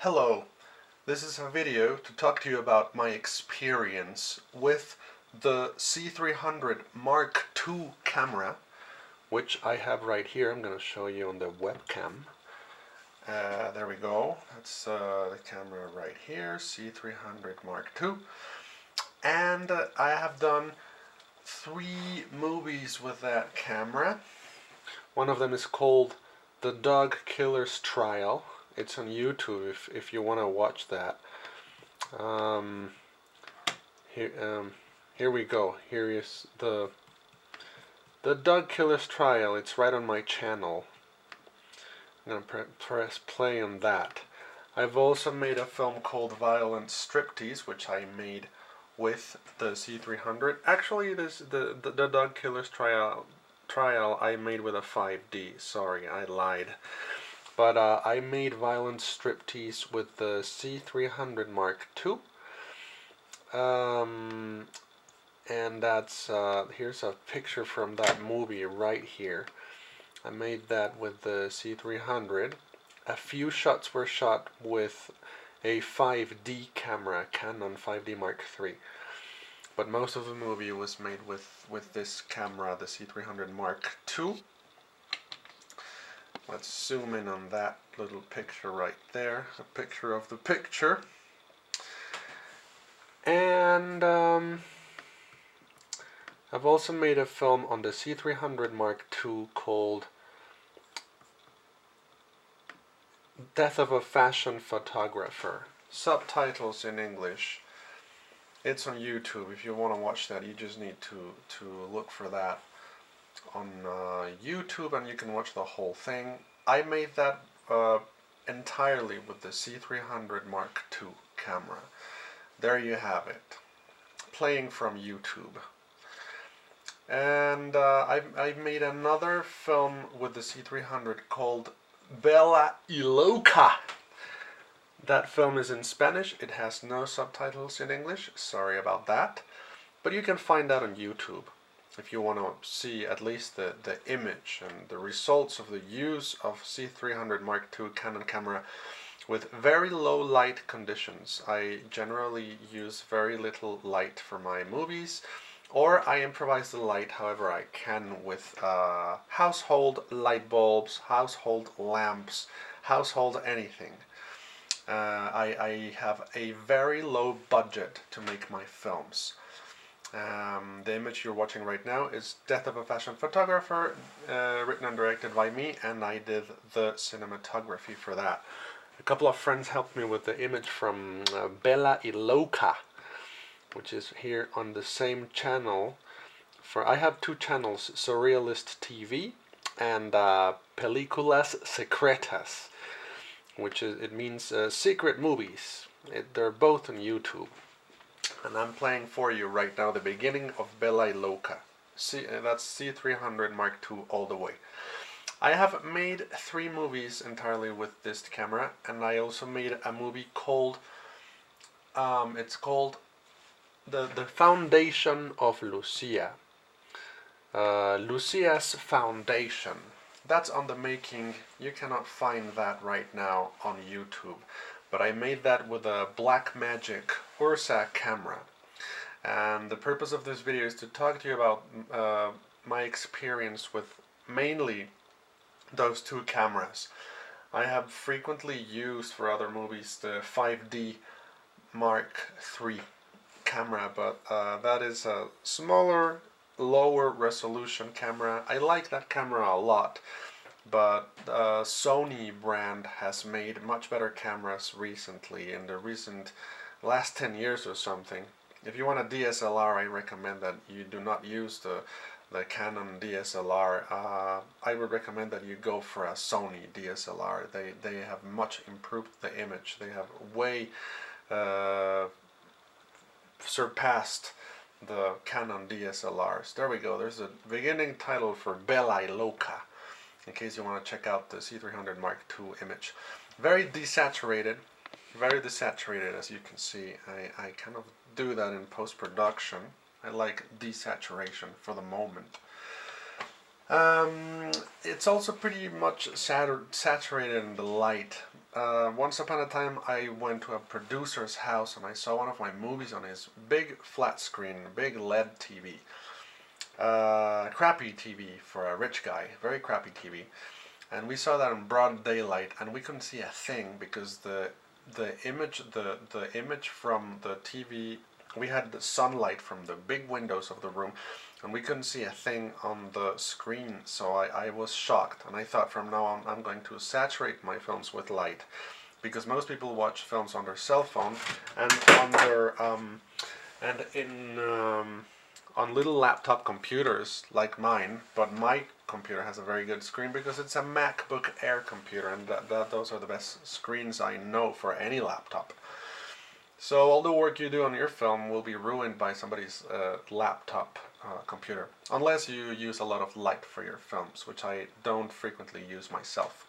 Hello, this is a video to talk to you about my experience with the C300 Mark II camera, which I have right here. I'm going to show you on the webcam. There we go. That's the camera right here, C300 Mark II. And I have done 3 movies with that camera. One of them is called The DOGKILLER's Trial. It's on YouTube if you want to watch that. Here we go. Here is the DOGKILLER's Trial. It's right on my channel. I'm gonna press play on that. I've also made a film called Violent Striptease, which I made with the C300. Actually, the DOGKILLER's Trial I made with a 5D. Sorry, I lied. But I made Violent Striptease with the C300 Mark II. And that's, here's a picture from that movie right here. I made that with the C300. A few shots were shot with a 5D camera, Canon 5D Mark III. But most of the movie was made with this camera, the C300 Mark II. Let's zoom in on that little picture right there, a picture of the picture. And I've also made a film on the C300 Mark II called Death of a Fashion Photographer. Subtitles in English. It's on YouTube. If you want to watch that, you just need to look for that on YouTube, and you can watch the whole thing. I made that entirely with the C300 Mark II camera. There you have it, playing from YouTube. And I've made another film with the C300 called LOCA. That film is in Spanish. It has no subtitles in English. Sorry about that. But you can find that on YouTube if you want to see at least the image and the results of the use of C300 Mark II Canon camera with very low light conditions. I generally use very little light for my movies, or I improvise the light however I can with household light bulbs, household lamps, household anything. I have a very low budget to make my films. The image you're watching right now is Death of a Fashion Photographer, written and directed by me, and I did the cinematography for that. A couple of friends helped me with the image from Bella y Loca, which is here on the same channel. I have 2 channels, Surrealist TV and Películas Secretas, which means secret movies. They're both on YouTube. And I'm playing for you right now the beginning of Bella y Loca. That's C300 Mark II all the way. I have made 3 movies entirely with this camera, and I also made a movie called, it's called The Foundation of Lucia. Lucia's Foundation. That's on the making. You cannot find that right now on YouTube. But I made that with a Black Magic Ursa camera. And the purpose of this video is to talk to you about my experience with mainly those 2 cameras. I have frequently used for other movies the 5D Mark III camera, but that is a smaller, lower resolution camera. I like that camera a lot. But Sony brand has made much better cameras recently, in the last 10 years or something. If you want a DSLR, I recommend that you do not use the Canon DSLR. I would recommend that you go for a Sony DSLR. They have much improved the image. They have way surpassed the Canon DSLRs. There we go. There's a beginning title for Bella y Loca, in case you want to check out the C300 Mark II image. Very desaturated as you can see. I kind of do that in post-production. I like desaturation for the moment. It's also pretty much saturated in the light once upon a time I went to a producer's house and I saw one of my movies on his big flat screen, big LED TV. Crappy TV for a rich guy, very crappy TV. And we saw that in broad daylight and we couldn't see a thing because the image from the TV, we had the sunlight from the big windows of the room and we couldn't see a thing on the screen, so I was shocked and I thought from now on I'm going to saturate my films with light, because most people watch films on their cell phone and on their on little laptop computers like mine, but my computer has a very good screen because it's a MacBook Air computer, and those are the best screens I know for any laptop. So all the work you do on your film will be ruined by somebody's laptop computer, unless you use a lot of light for your films, which I don't frequently use myself.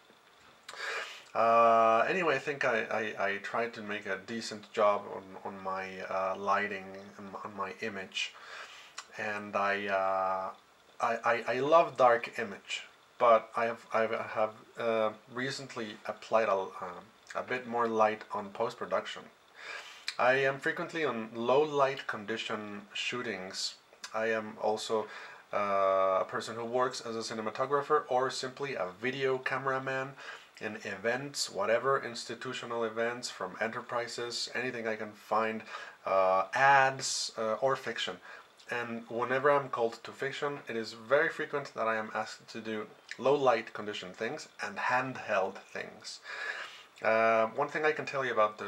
Anyway, I think I tried to make a decent job on my lighting and on my image, and I love dark image, but I have recently applied a bit more light on post-production. I am frequently on low light condition shootings. I am also a person who works as a cinematographer or simply a video cameraman in events, whatever, institutional events, from enterprises, anything I can find, ads or fiction. And whenever I'm called to fiction, it is very frequent that I am asked to do low light condition things and handheld things. One thing I can tell you about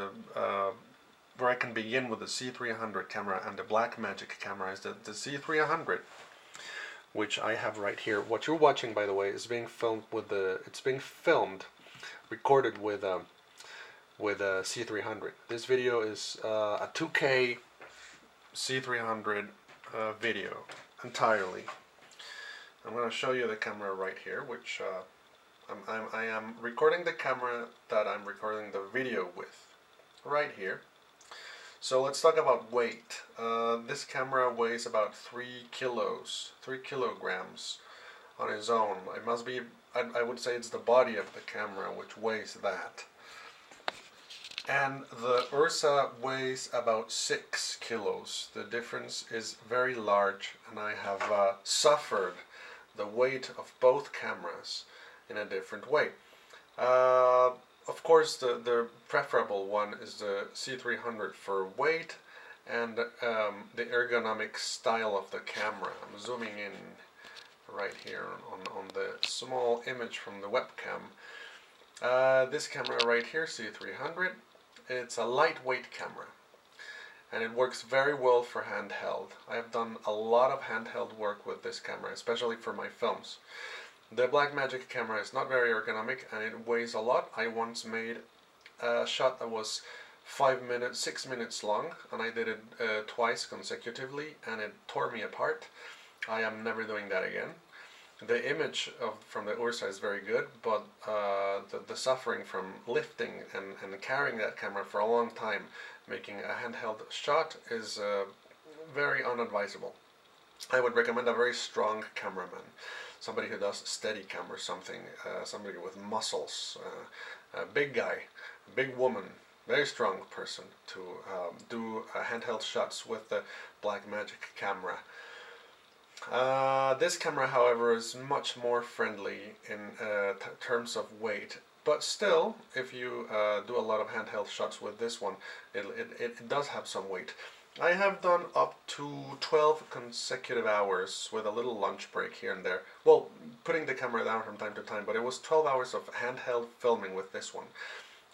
where I can begin with the C300 camera and the Black Magic camera is that the C300, which I have right here, what you're watching, by the way, is being filmed with recorded with a C300. This video is a 2K C300 video entirely. I'm going to show you the camera right here, which I am recording the camera that I'm recording the video with right here. So let's talk about weight. This camera weighs about 3 kilograms on its own. It must be, I would say it's the body of the camera which weighs that. And the Ursa weighs about 6 kilos. The difference is very large, and I have suffered the weight of both cameras in a different way. Of course, the preferable one is the C300 for weight and the ergonomic style of the camera. I'm zooming in right here on the small image from the webcam. This camera right here, C300, it's a lightweight camera and it works very well for handheld. I have done a lot of handheld work with this camera, especially for my films. The Black Magic camera is not very ergonomic and it weighs a lot. I once made a shot that was 6 minutes long, and I did it twice consecutively and it tore me apart. I am never doing that again. The image from the Ursa is very good, but the suffering from lifting and carrying that camera for a long time, making a handheld shot, is very unadvisable. I would recommend a very strong cameraman, somebody who does Steadicam or something, somebody with muscles, a big guy, a big woman, very strong person to do handheld shots with the Black Magic camera. This camera, however, is much more friendly in terms of weight, but still, if you do a lot of handheld shots with this one, it does have some weight. I have done up to 12 consecutive hours with a little lunch break here and there. Well, putting the camera down from time to time, but it was 12 hours of handheld filming with this one.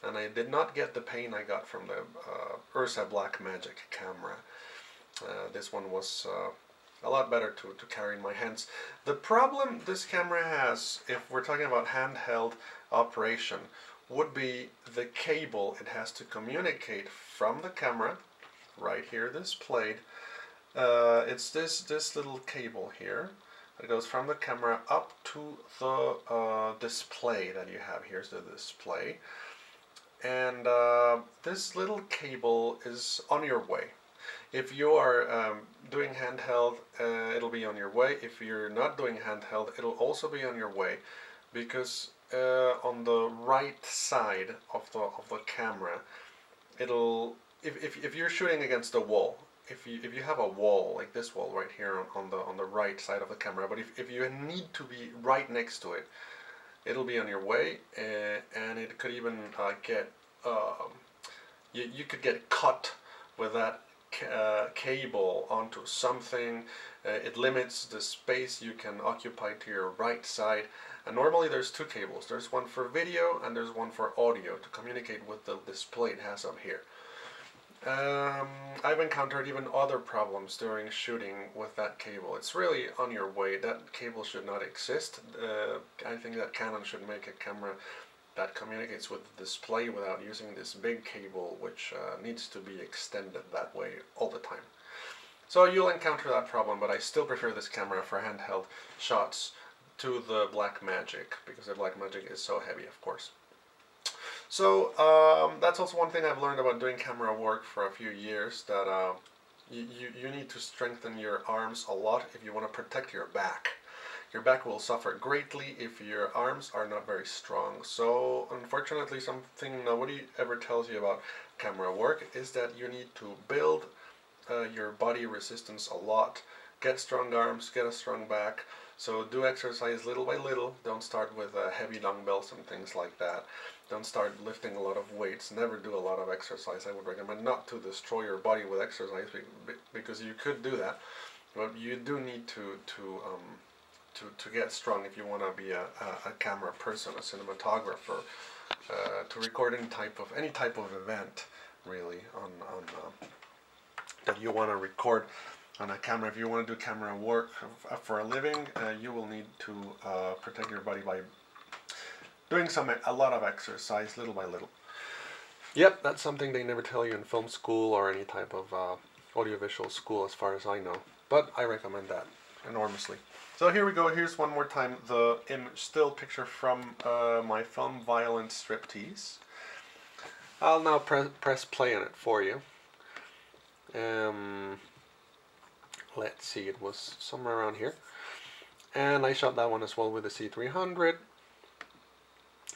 And I did not get the pain I got from the Ursa Black Magic camera. This one was a lot better to carry in my hands. The problem this camera has, if we're talking about handheld operation, would be the cable it has to communicate from the camera. Right here displayed, it's this little cable here that goes from the camera up to the display that you have. Here's the display, and this little cable is on your way. If you are doing handheld, it'll be on your way. If you're not doing handheld, it'll also be on your way, because on the right side of the camera, it'll if you're shooting against a wall, if you have a wall like this wall right here on the right side of the camera, but if you need to be right next to it, it'll be on your way, and it could even get you could get cut with that cable onto something. It limits the space you can occupy to your right side. And normally there's two cables. There's one for video and there's one for audio to communicate with the display it has up here. I've encountered even other problems during shooting with that cable. It's really on your way. That cable should not exist. I think that Canon should make a camera that communicates with the display without using this big cable, which needs to be extended that way all the time. So you'll encounter that problem, but I still prefer this camera for handheld shots to the Black Magic, because the Black Magic is so heavy, of course. So that's also one thing I've learned about doing camera work for a few years, that you need to strengthen your arms a lot if you want to protect your back. Your back will suffer greatly if your arms are not very strong. So unfortunately, something nobody ever tells you about camera work is that you need to build your body resistance a lot. Get strong arms, get a strong back. So do exercise little by little. Don't start with heavy dumbbells and things like that. Don't start lifting a lot of weights. Never do a lot of exercise. I would recommend not to destroy your body with exercise, because you could do that. But you do need to get strong if you want to be a camera person, a cinematographer, to record any type of event, really, on that you want to record on a camera. If you want to do camera work for a living, you will need to protect your body by doing a lot of exercise, little by little. Yep, that's something they never tell you in film school or any type of audiovisual school, as far as I know. But I recommend that enormously. So here we go. Here's one more time the still picture from my film Violent Striptease. I'll now press play on it for you. Let's see, it was somewhere around here. And I shot that one as well with the C300.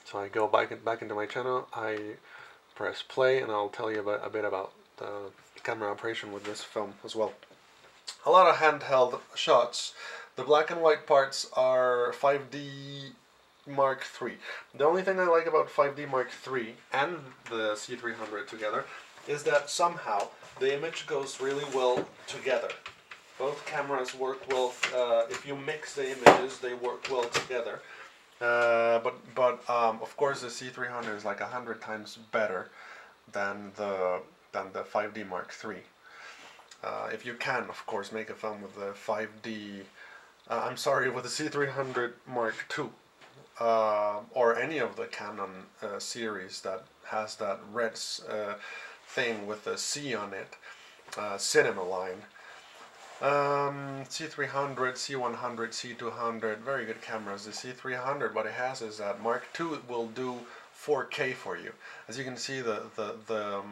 So I go back into my channel, I press play, and I'll tell you a bit about the camera operation with this film as well. A lot of handheld shots. The black and white parts are 5D Mark III. The only thing I like about 5D Mark III and the C300 together is that somehow the image goes really well together. Both cameras work well. If you mix the images, they work well together. But of course the C300 is like 100 times better than the 5D Mark III. If you can, of course, make a film with the 5D. With the C300 Mark II, or any of the Canon series that has that red thing with the C on it, cinema line. C300, C100, C200, very good cameras. The C300, what it has is that Mark II will do 4K for you. As you can see, the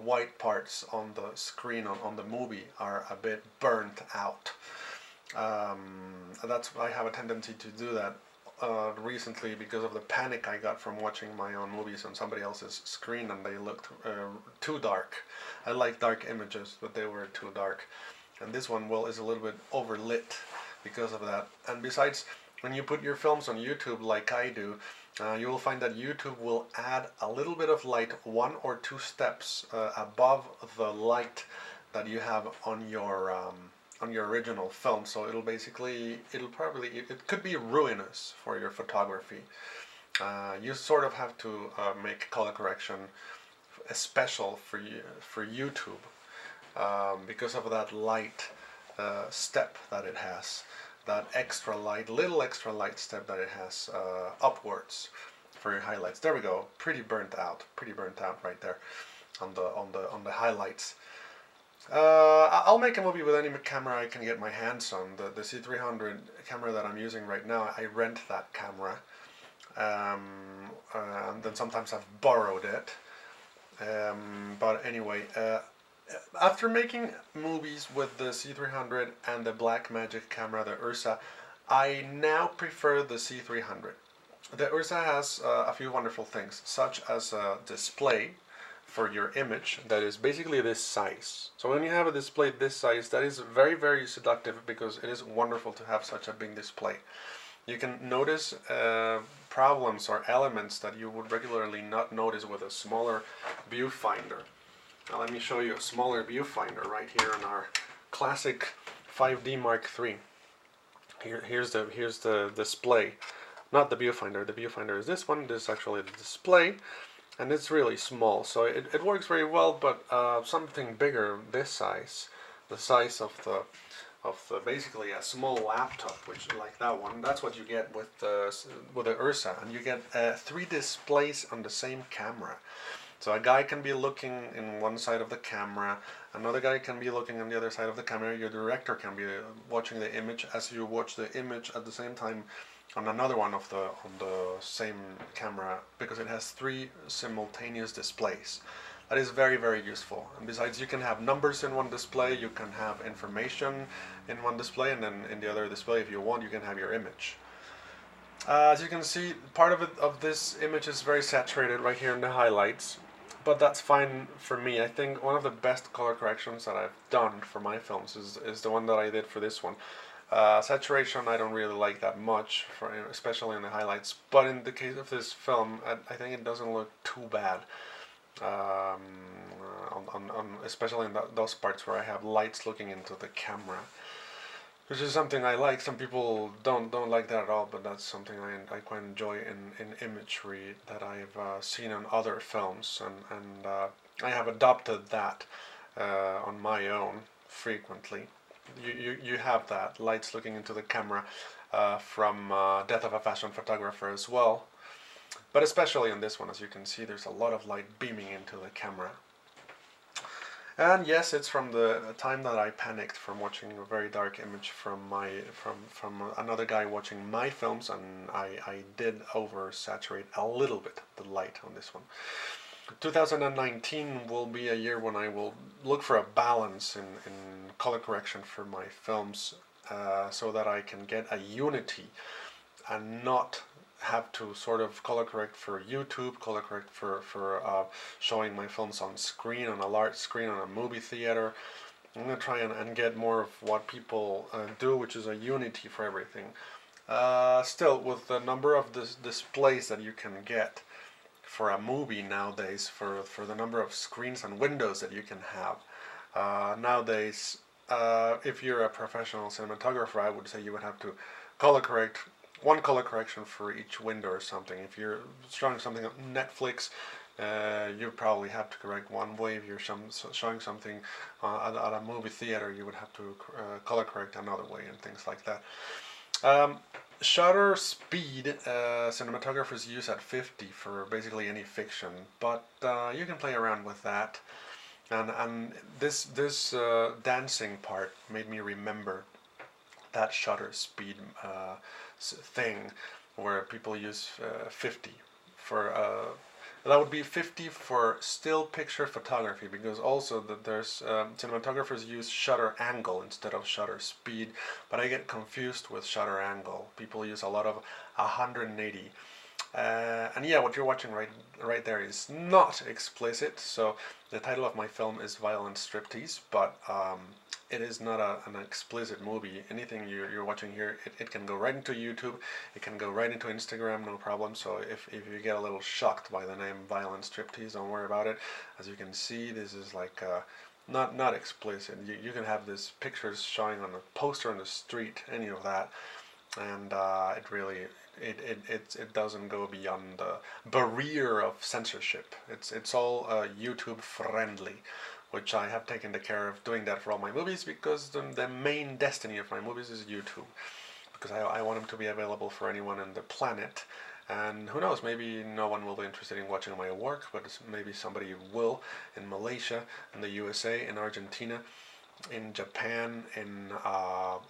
white parts on the screen on the movie are a bit burnt out. I have a tendency to do that recently because of the panic I got from watching my own movies on somebody else's screen, and they looked too dark. I like dark images, but they were too dark. And this one, well, is a little bit overlit because of that. And besides, when you put your films on YouTube like I do, you will find that YouTube will add a little bit of light 1 or 2 steps above the light that you have on your original film. So it could be ruinous for your photography. You sort of have to make color correction special for YouTube. Because of that light step that it has, that little extra light step that it has upwards for your highlights. There we go. Pretty burnt out right there on the highlights. I'll make a movie with any camera I can get my hands on. The C300 camera that I'm using right now, I rent that camera, and then sometimes I've borrowed it. But anyway. After making movies with the C300 and the Black Magic camera, the Ursa, I now prefer the C300. The Ursa has a few wonderful things, such as a display for your image that is basically this size. So when you have a display this size, that is very, very seductive because it is wonderful to have such a big display. You can notice problems or elements that you would regularly not notice with a smaller viewfinder. Now let me show you a smaller viewfinder right here on our classic 5D Mark III. Here's the display, not the viewfinder. The viewfinder is this one. This is actually the display, and it's really small, so it works very well. But something bigger, this size, the size of the basically a small laptop, which like that one, that's what you get with the Ursa, and you get 3 displays on the same camera. So a guy can be looking in one side of the camera, another guy can be looking on the other side of the camera, your director can be watching the image as you watch the image at the same time on another one of on the same camera, because it has 3 simultaneous displays. That is very, very useful. And besides, you can have numbers in one display, you can have information in one display, and then in the other display, if you want, you can have your image. As you can see, part of this image is very saturated right here in the highlights, but that's fine for me. I think one of the best color corrections that I've done for my films is the one that I did for this one. Saturation I don't really like that much, especially in the highlights, but in the case of this film, I think it doesn't look too bad. Especially in those parts where I have lights looking into the camera, which is something I like. Some people don't like that at all, but that's something I quite enjoy in imagery that I've seen in other films, and I have adopted that on my own frequently. You have that lights looking into the camera from Death of a Fashion Photographer as well. But especially in this one, as you can see, there's a lot of light beaming into the camera. And yes, it's from the time that I panicked from watching a very dark image from another guy watching my films, and I did oversaturate a little bit the light on this one. 2019 will be a year when I will look for a balance in color correction for my films, so that I can get a unity and not have to sort of color correct for YouTube, color correct for showing my films on screen, on a large screen, on a movie theater. I'm going to try and get more of what people do, which is a unity for everything. Still, with the number of displays that you can get for a movie nowadays, for the number of screens and windows that you can have, nowadays, if you're a professional cinematographer, I would say you would have to color correct one color correction for each window or something. If you're showing something on Netflix, you probably have to correct one way. If you're showing something at a movie theater, you would have to color correct another way, and things like that. Shutter speed, cinematographers use at 50 for basically any fiction, but you can play around with that. And this dancing part made me remember that shutter speed thing where people use 50 for that would be 50 for still picture photography, because also there's cinematographers use shutter angle instead of shutter speed, but I get confused with shutter angle. People use a lot of 180. And yeah, what you're watching right there is not explicit. So the title of my film is Violent Striptease, but it is not an explicit movie. Anything you're watching here, it can go right into YouTube, it can go right into Instagram, no problem. So if you get a little shocked by the name Violent Striptease, don't worry about it. As you can see, this is like not explicit. You can have these pictures showing on a poster on the street, any of that, and it really it doesn't go beyond the barrier of censorship. It's all YouTube friendly, which I have taken the care of doing that for all my movies, because the main destiny of my movies is YouTube, because I want them to be available for anyone on the planet. And who knows, maybe no one will be interested in watching my work, but maybe somebody will in Malaysia, in the USA, in Argentina, in Japan, in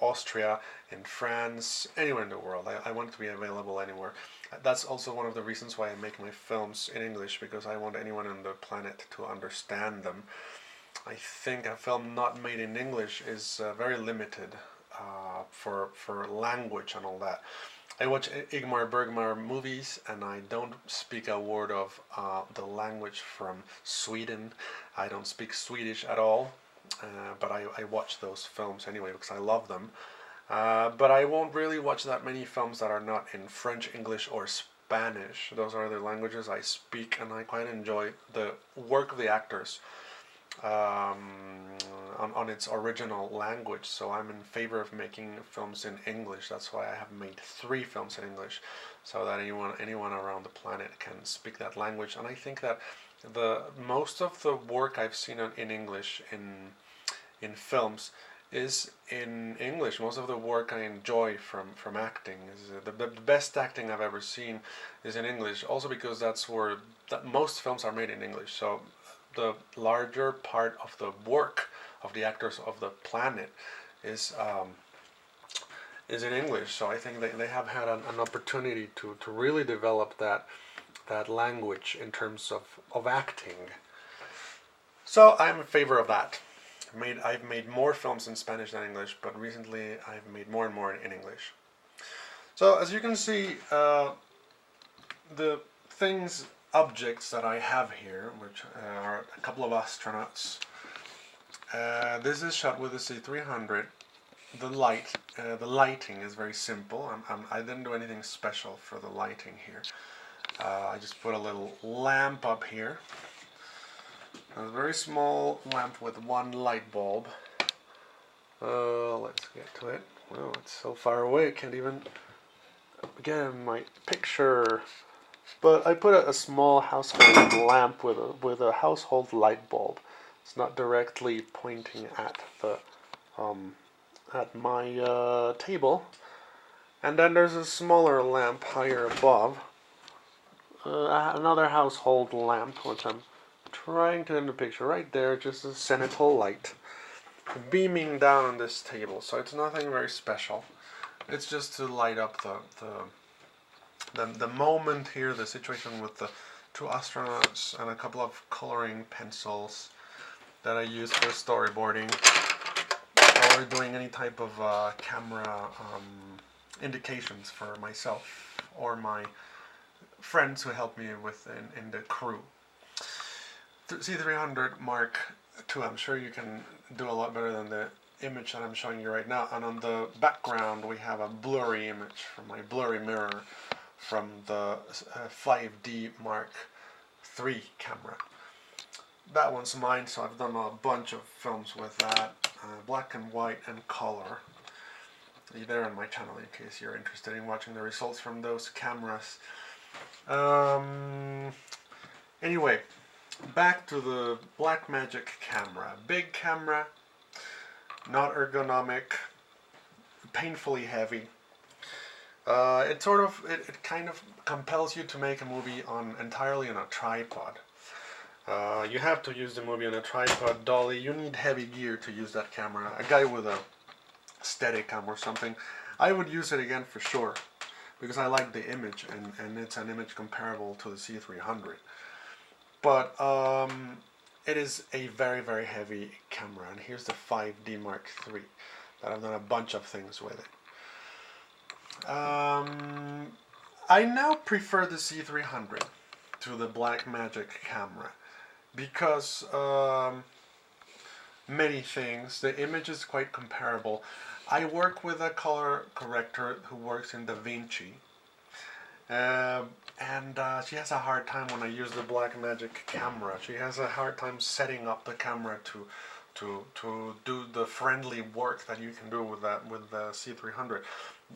Austria, in France, anywhere in the world. I want it to be available anywhere. That's also one of the reasons why I make my films in English, because I want anyone on the planet to understand them. I think a film not made in English is very limited for language and all that. I watch Ingmar Bergman movies, and I don't speak a word of the language from Sweden. I don't speak Swedish at all, but I watch those films anyway because I love them. But I won't really watch that many films that are not in French, English, or Spanish. Those are the languages I speak, and I quite enjoy the work of the actors on its original language. So I'm in favor of making films in English. That's why I have made 3 films in English, so that anyone around the planet can speak that language. And I think that the most of the work I've seen in English in films is in English. Most of the work I enjoy from acting is the best acting I've ever seen is in English. Also because that's where most films are made in English. So the larger part of the work of the actors of the planet is in English. So I think they have had an opportunity to really develop that language in terms of acting. So I'm in favor of that. I've made more films in Spanish than English, but recently I've made more and more in English. So as you can see, the objects that I have here, which are a couple of astronauts. This is shot with the C300. The lighting is very simple. I didn't do anything special for the lighting here. I just put a little lamp up here. A very small lamp with 1 light bulb. Let's get to it. Well, it's so far away, I can't even get my picture. But I put a small household lamp with a household light bulb. It's not directly pointing at my table. And then there's a smaller lamp higher above. Another household lamp, which I'm trying to end the picture right there, just a zenithal light beaming down on this table. So it's nothing very special. It's just to light up the moment here, the situation with the 2 astronauts and a couple of coloring pencils that I use for storyboarding or doing any type of camera indications for myself or my friends who help me in the crew. C300 Mark II, I'm sure you can do a lot better than the image that I'm showing you right now. And on the background we have a blurry image from my blurry mirror from the 5D Mark III camera. That one's mine, so I've done a bunch of films with that, black and white and color. There on my channel in case you're interested in watching the results from those cameras. Anyway, back to the Black Magic camera. Big camera, not ergonomic, painfully heavy. It kind of compels you to make a movie entirely on a tripod. You have to use the movie on a tripod dolly. You need heavy gear to use that camera. A guy with a Steadicam or something, I would use it again for sure, because I like the image and it's an image comparable to the C300. But it is a very, very heavy camera, and here's the 5D Mark III that I've done a bunch of things with it. I now prefer the C300 to the Black Magic camera because many things. The image is quite comparable. I work with a color corrector who works in DaVinci, and she has a hard time when I use the Black Magic camera. She has a hard time setting up the camera to do the friendly work that you can do with the C300.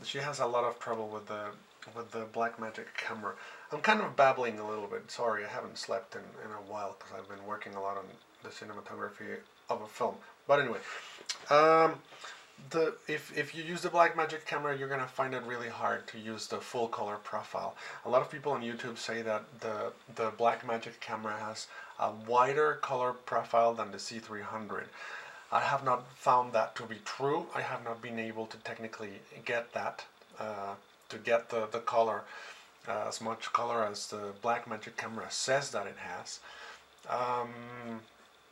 She has a lot of trouble with the Black Magic camera. I'm kind of babbling a little bit. Sorry, I haven't slept in a while because I've been working a lot on the cinematography of a film. But anyway, if you use the Black Magic camera, you're gonna find it really hard to use the full color profile. A lot of people on YouTube say that the Black Magic camera has a wider color profile than the C300. I have not found that to be true. I have not been able to technically get that, to get the color, as much color as the Black Magic camera says that it has.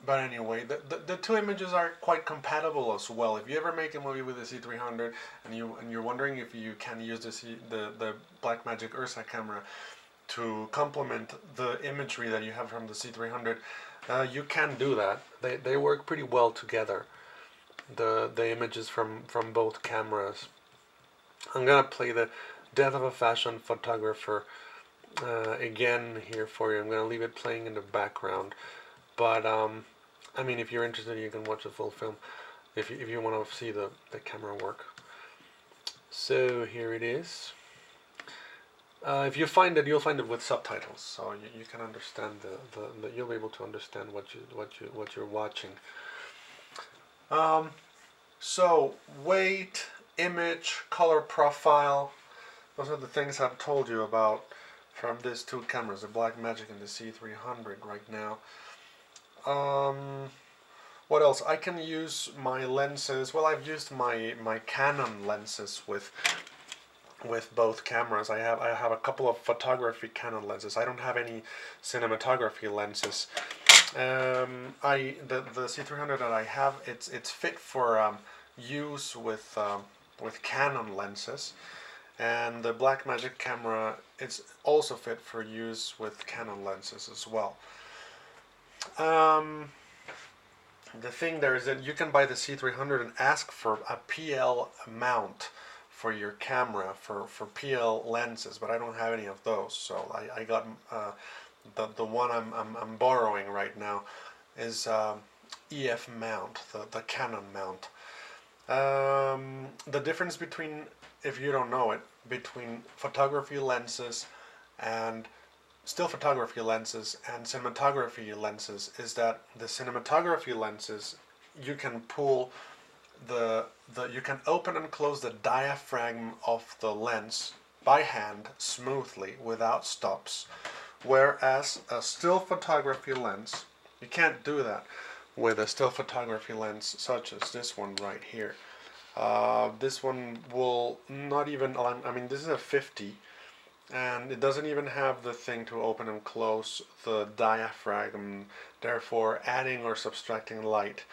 But anyway, the two images are quite compatible as well. If you ever make a movie with the C300 and you're wondering if you can use the Black Magic Ursa camera to complement the imagery that you have from the C300, you can do that. They work pretty well together. The images from both cameras. I'm gonna play the Death of a Fashion Photographer again here for you. I'm gonna leave it playing in the background, but I mean, if you're interested, you can watch the full film if you want to see the camera work. So here it is. If you find it, you'll find it with subtitles, so you can understand the you'll be able to understand what you're watching. So weight, image, color profile, those are the things I've told you about from these two cameras, the Black Magic and the C300 right now. What else? I can use my lenses. Well, I've used my Canon lenses with both cameras. I have a couple of photography Canon lenses. I don't have any cinematography lenses. The C300 that I have, it's fit for use with Canon lenses, and the Black Magic camera, it's also fit for use with Canon lenses as well. The thing there is that you can buy the C300 and ask for a PL mount for your camera for PL lenses, but I don't have any of those, so I got the one I'm borrowing right now is EF mount, the Canon mount. The difference between, if you don't know it, between photography lenses and still photography lenses and cinematography lenses is that the cinematography lenses, you can pull you can open and close the diaphragm of the lens by hand smoothly without stops, whereas a still photography lens, you can't do that with a still photography lens such as this one right here. This one will not even, I mean, this is a 50, and it doesn't even have the thing to open and close the diaphragm, therefore adding or subtracting light.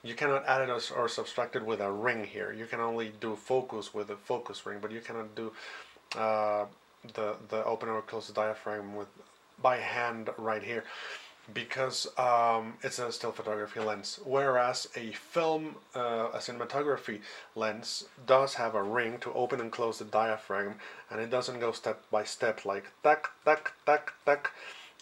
You cannot add it or subtract it with a ring here. You can only do focus with a focus ring, but you cannot do the open or close the diaphragm by hand right here, because it's a still photography lens, whereas a cinematography lens does have a ring to open and close the diaphragm, and it doesn't go step by step like tack, tack, tack, tack.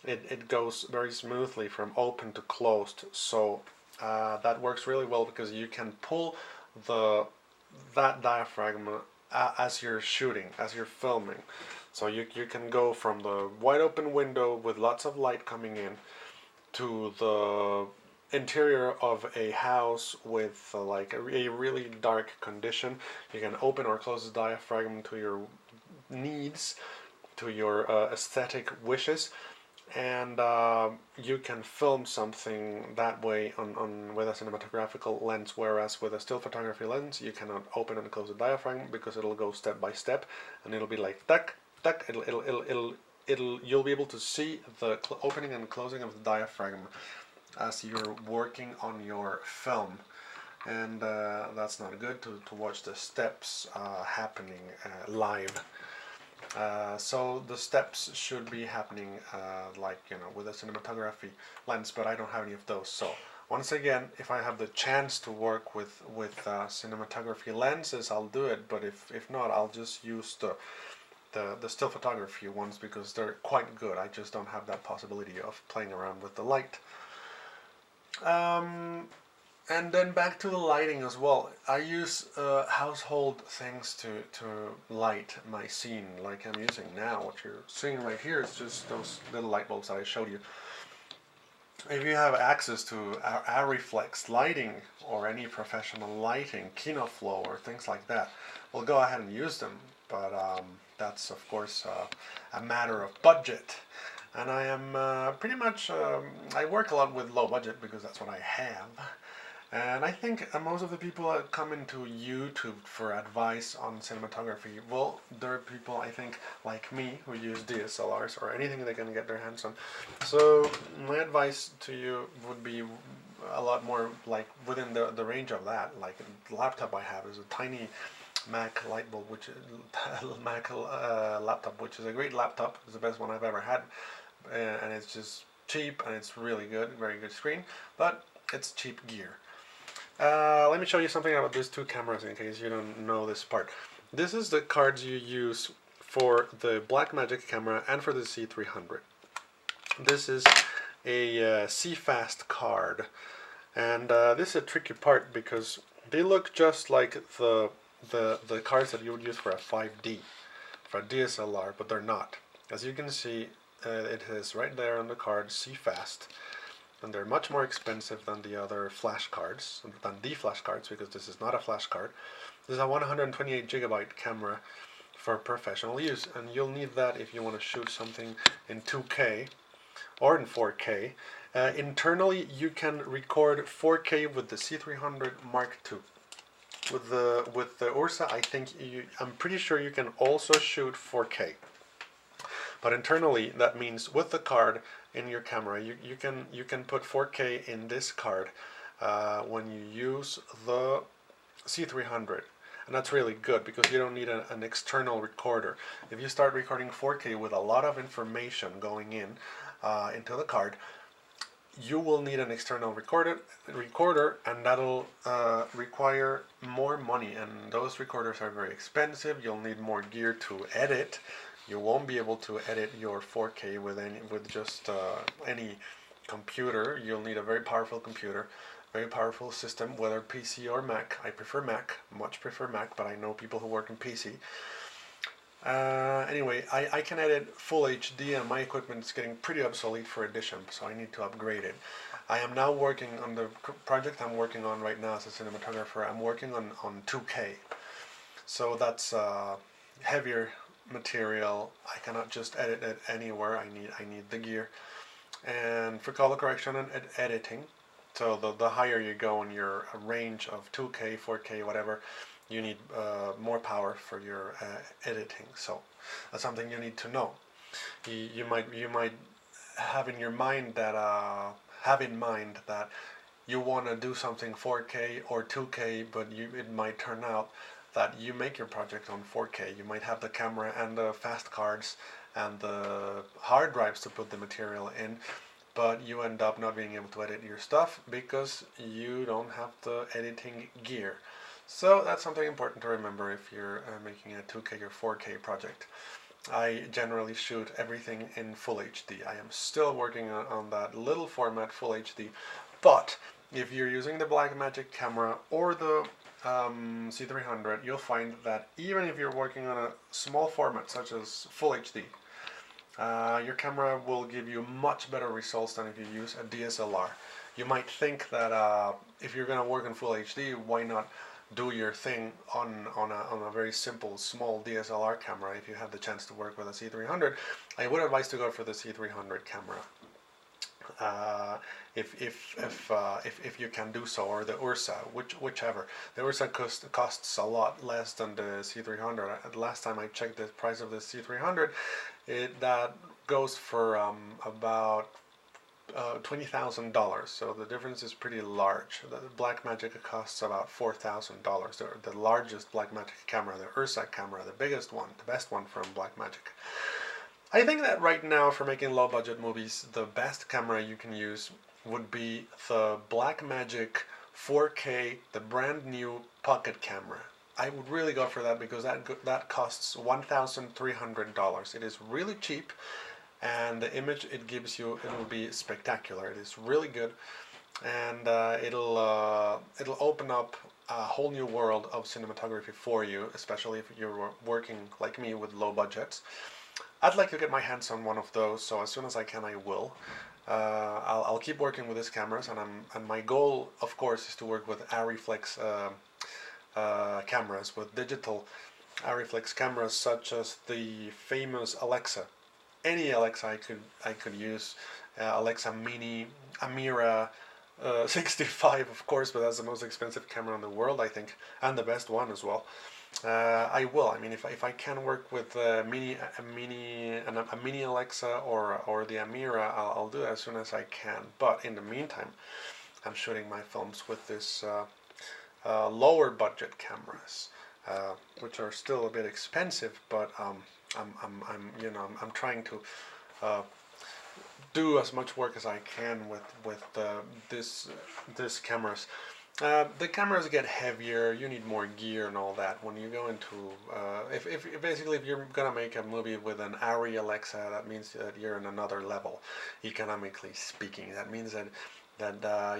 It goes very smoothly from open to closed, so that works really well because you can pull that diaphragm as you're shooting, as you're filming. So you can go from the wide open window with lots of light coming in to the interior of a house with like a really dark condition. You can open or close the diaphragm to your needs, to your aesthetic wishes, and you can film something that way with a cinematographical lens, whereas with a still photography lens you cannot open and close the diaphragm because it'll go step by step and it'll be like tuck tuck. You'll be able to see the opening and closing of the diaphragm as you're working on your film, and that's not good to watch the steps happening live. So the steps should be happening like, you know, with a cinematography lens, but I don't have any of those. So once again, if I have the chance to work with cinematography lenses, I'll do it, but if not, I'll just use the still photography ones because they're quite good. I just don't have that possibility of playing around with the light. And then back to the lighting as well. I use household things to light my scene, like I'm using now. What you're seeing right here is just those little light bulbs that I showed you. If you have access to Ariflex lighting or any professional lighting, KinoFlow or things like that, well, go ahead and use them. But that's of course a matter of budget. And I am pretty much, I work a lot with low budget because that's what I have. And I think most of the people that come into YouTube for advice on cinematography, well, there are people, I think, like me, who use DSLRs or anything they can get their hands on. So my advice to you would be a lot more like within the range of that. Like the laptop I have is a tiny Mac light bulb, which is Mac laptop, which is a great laptop. It's the best one I've ever had, and it's just cheap and it's really good, very good screen, but it's cheap gear. Let me show you something about these two cameras in case you don't know this part. This is the cards you use for the Black Magic camera and for the C300. This is a CFast card, and this is a tricky part because they look just like the cards that you would use for a 5D, for a DSLR, but they're not. As you can see, it is right there on the card, CFast, and they're much more expensive than the other flash cards, than the flash cards, because this is not a flash card. This is a 128 gigabyte camera for professional use, and you'll need that if you want to shoot something in 2K or in 4K. Internally, you can record 4K with the C300 Mark II. With the Ursa, I'm pretty sure you can also shoot 4K. But internally, that means with the card in your camera, you can put 4K in this card when you use the C300. And that's really good because you don't need an external recorder. If you start recording 4K with a lot of information going in into the card, you will need an external recorder, and that'll require more money, and those recorders are very expensive. You'll need more gear to edit. You won't be able to edit your 4K with just any computer. You'll need a very powerful computer, very powerful system, whether PC or Mac. I prefer Mac, much prefer Mac, but I know people who work in PC. Anyway, I can edit full HD, and my equipment is getting pretty obsolete for edition, so I need to upgrade it. I am now working on the project I'm working on right now as a cinematographer. I'm working on 2K, so that's heavier material. I cannot just edit it anywhere. I need the gear, and for color correction and editing. So the higher you go in your range of 2K, 4K, whatever, you need more power for your editing. So that's something you need to know. You might have in your mind that you want to do something 4K or 2K, but it might turn out that you make your project on 4K. You might have the camera and the fast cards and the hard drives to put the material in, but you end up not being able to edit your stuff because you don't have the editing gear. So that's something important to remember if you're making a 2K or 4K project. I generally shoot everything in Full HD. I am still working on that little format Full HD, but if you're using the Black Magic camera or the C300, you'll find that even if you're working on a small format such as Full HD, your camera will give you much better results than if you use a DSLR. You might think that if you're going to work in Full HD, why not do your thing on a very simple small DSLR camera if you have the chance to work with a C300. I would advise to go for the C300 camera if you can do so, or the Ursa, whichever. The Ursa costs a lot less than the C300. Last time I checked the price of the C300, that goes for about $20,000, so the difference is pretty large. The Black Magic costs about $4,000. The largest Black Magic camera, the Ursa camera, the biggest one, the best one from Black Magic. I think that right now for making low budget movies, the best camera you can use would be the Black Magic 4K, the brand new pocket camera. I would really go for that because that costs $1,300. It is really cheap, and the image it gives you, it will be spectacular. It is really good, and it'll open up a whole new world of cinematography for you, especially if you're working like me with low budgets. I'd like to get my hands on one of those, so as soon as I can, I will. I'll keep working with these cameras, and my goal, of course, is to work with Arriflex cameras, with digital Arriflex cameras such as the famous Alexa. Any Alexa I could use, Alexa Mini, Amira 65, of course, but that's the most expensive camera in the world, I think, and the best one as well. I will. I mean, if I can work with a mini Alexa or the Amira, I'll do it as soon as I can. But in the meantime, I'm shooting my films with this lower budget cameras, which are still a bit expensive, but I'm trying to do as much work as I can with this cameras. The cameras get heavier. You need more gear and all that. When you go into if basically if you're gonna make a movie with an Arri Alexa, that means that you're in another level, economically speaking. That means that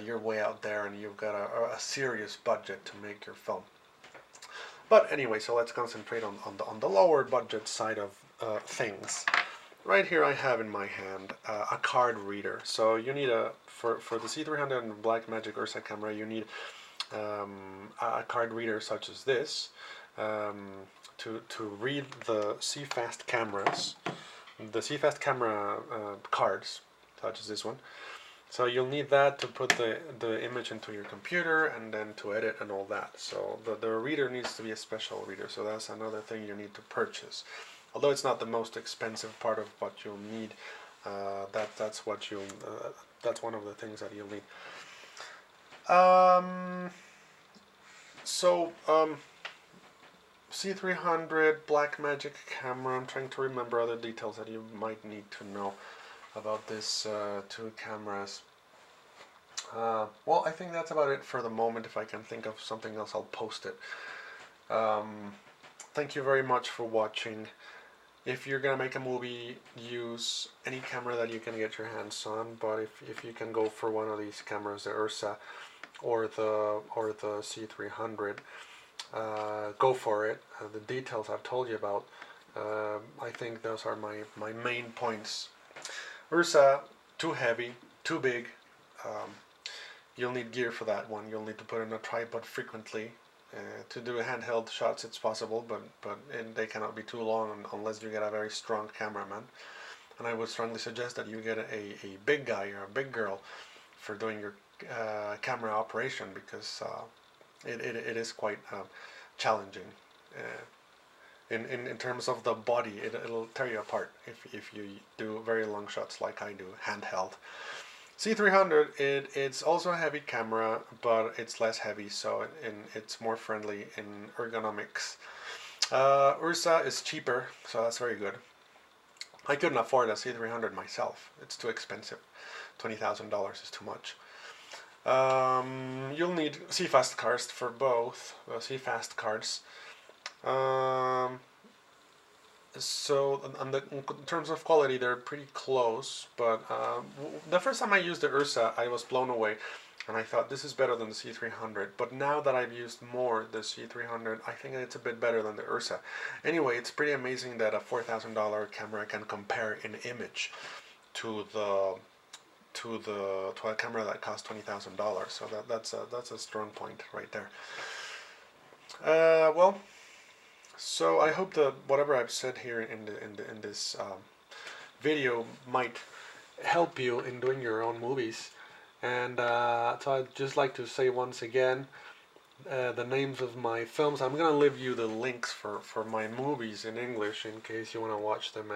you're way out there and you've got a serious budget to make your film. But anyway, so let's concentrate on the lower budget side of things. Right here I have in my hand a card reader. So you need for the C300 and Black Magic Ursa camera, you need a card reader such as this to read the CFast cameras, the CFast camera cards such as this one. So you'll need that to put the image into your computer and then to edit and all that. So the reader needs to be a special reader. So that's another thing you need to purchase. Although it's not the most expensive part of what you'll need, that's one of the things that you'll need. C300 Black Magic camera. I'm trying to remember other details that you might need to know about this two cameras. Well, I think that's about it for the moment. If I can think of something else, I'll post it. Thank you very much for watching. If you're gonna make a movie, use any camera that you can get your hands on. But if you can go for one of these cameras, the Ursa or the C300, go for it. The details I've told you about, I think those are my main points. Ursa, too heavy, too big. You'll need gear for that one. You'll need to put in a tripod frequently. To do handheld shots, it's possible, but they cannot be too long unless you get a very strong cameraman. And I would strongly suggest that you get a big guy or a big girl for doing your camera operation, because it is quite challenging. In terms of the body, it'll tear you apart if you do very long shots like I do handheld. C300, it's also a heavy camera, but it's less heavy, so it's more friendly in ergonomics. Ursa is cheaper, so that's very good. I couldn't afford a C300 myself. It's too expensive. $20,000 is too much. You'll need CFast cards for both, CFast cards. So in terms of quality, they're pretty close, but the first time I used the Ursa, I was blown away, and I thought this is better than the C300. But now that I've used more the C300, I think it's a bit better than the Ursa. Anyway, it's pretty amazing that a $4,000 camera can compare in image to a camera that costs $20,000. So that's a strong point right there. Well. So I hope that whatever I've said here in this video might help you in doing your own movies. And so I'd just like to say once again the names of my films. I'm gonna leave you the links for my movies in English in case you want to watch them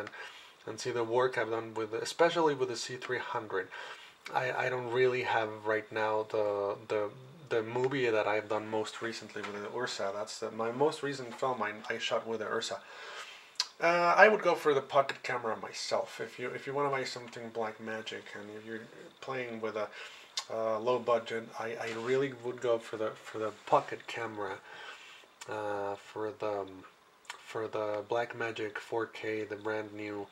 and see the work I've done with, especially with the C300. I don't really have right now the movie that I've done most recently with the Ursa. That's my most recent film I shot with the Ursa. I would go for the pocket camera myself. If you want to make something Black Magic and if you're playing with a low budget, I really would go for the pocket camera. For the Black Magic 4K, the brand new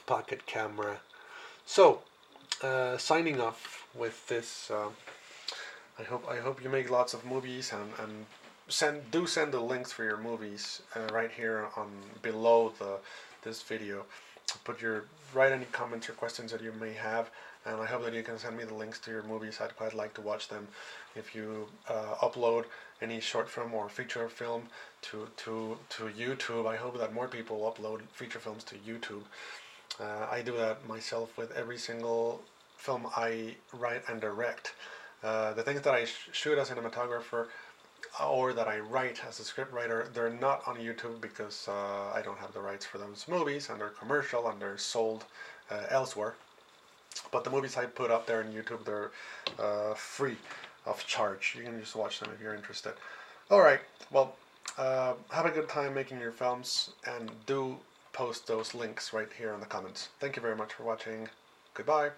pocket camera. So, signing off with this. I hope you make lots of movies and send the links for your movies right here on below this video. Write any comments or questions that you may have, and I hope that you can send me the links to your movies. I'd quite like to watch them. If you upload any short film or feature film to YouTube, I hope that more people upload feature films to YouTube. I do that myself with every single film I write and direct. The things that I shoot as a cinematographer or that I write as a script writer, they're not on YouTube because I don't have the rights for those movies, and they're commercial and they're sold elsewhere. But the movies I put up there on YouTube, they're free of charge. You can just watch them if you're interested. Alright, well, have a good time making your films, and do post those links right here in the comments. Thank you very much for watching. Goodbye.